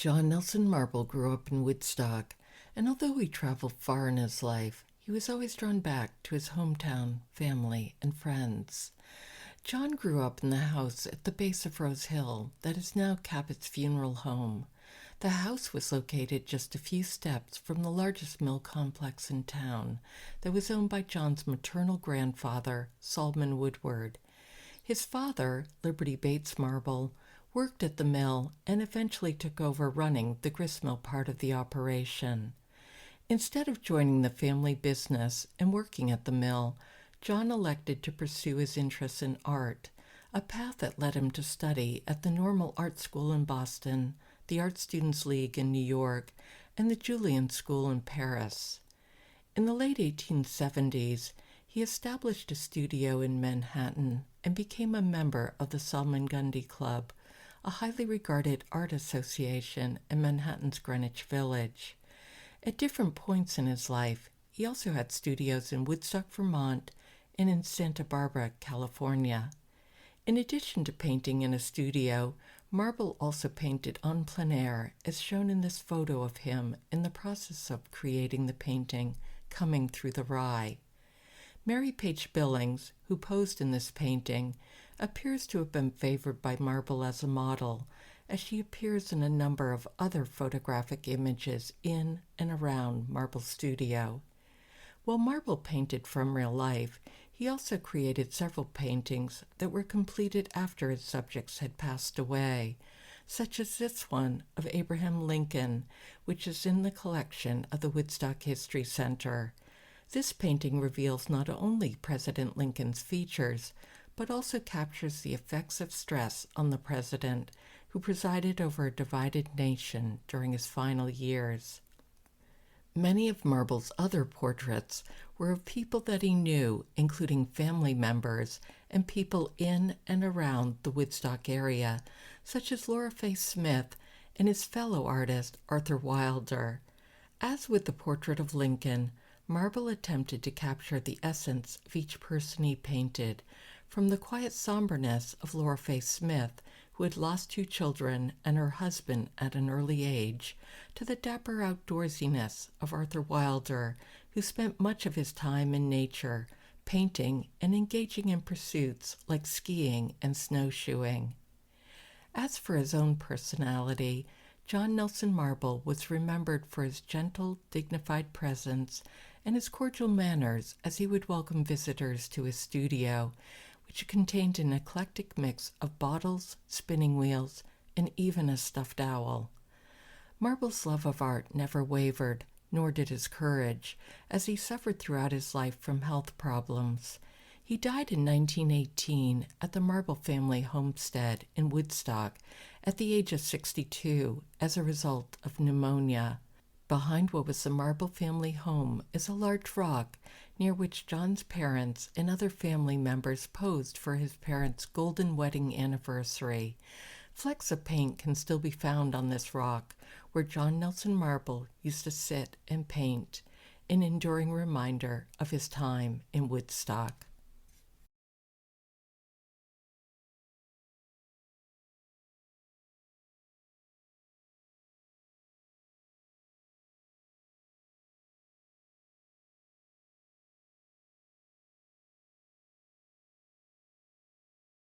John Nelson Marble grew up in Woodstock, and although he traveled far in his life, he was always drawn back to his hometown, family, and friends. John grew up in the house at the base of Rose Hill that is now Cabot's funeral home. The house was located just a few steps from the largest mill complex in town that was owned by John's maternal grandfather, Solomon Woodward. His father, Liberty Bates Marble, worked at the mill and eventually took over running the gristmill part of the operation. Instead of joining the family business and working at the mill, John elected to pursue his interests in art, a path that led him to study at the Normal Art School in Boston, the Art Students League in New York, and the Julian School in Paris. In the late 1870s, he established a studio in Manhattan and became a member of the Salmagundi Club, a highly regarded art association in Manhattan's Greenwich Village. At different points in his life, he also had studios in Woodstock, Vermont, and in Santa Barbara, California. In addition to painting in a studio, Marble also painted en plein air, as shown in this photo of him in the process of creating the painting Coming Through the Rye. Mary Page Billings, who posed in this painting, appears to have been favored by Marble as a model, as she appears in a number of other photographic images in and around Marble's studio. While Marble painted from real life, he also created several paintings that were completed after his subjects had passed away, such as this one of Abraham Lincoln, which is in the collection of the Woodstock History Center. This painting reveals not only President Lincoln's features, but also captures the effects of stress on the president, who presided over a divided nation during his final years. Many of Marble's other portraits were of people that he knew, including family members and people in and around the Woodstock area, such as Laura Faye Smith and his fellow artist Arthur Wilder. As with the portrait of Lincoln, Marble attempted to capture the essence of each person he painted, from the quiet somberness of Laura Faye Smith, who had lost 2 children and her husband at an early age, to the dapper outdoorsiness of Arthur Wilder, who spent much of his time in nature, painting and engaging in pursuits like skiing and snowshoeing. As for his own personality, John Nelson Marble was remembered for his gentle, dignified presence and his cordial manners as he would welcome visitors to his studio, which contained an eclectic mix of bottles, spinning wheels, and even a stuffed owl. Marble's love of art never wavered, nor did his courage, as he suffered throughout his life from health problems. He died in 1918 at the Marble family homestead in Woodstock at the age of 62 as a result of pneumonia. Behind what was the Marble family home is a large rock near which John's parents and other family members posed for his parents' golden wedding anniversary. Flecks of paint can still be found on this rock, where John Nelson Marble used to sit and paint, an enduring reminder of his time in Woodstock.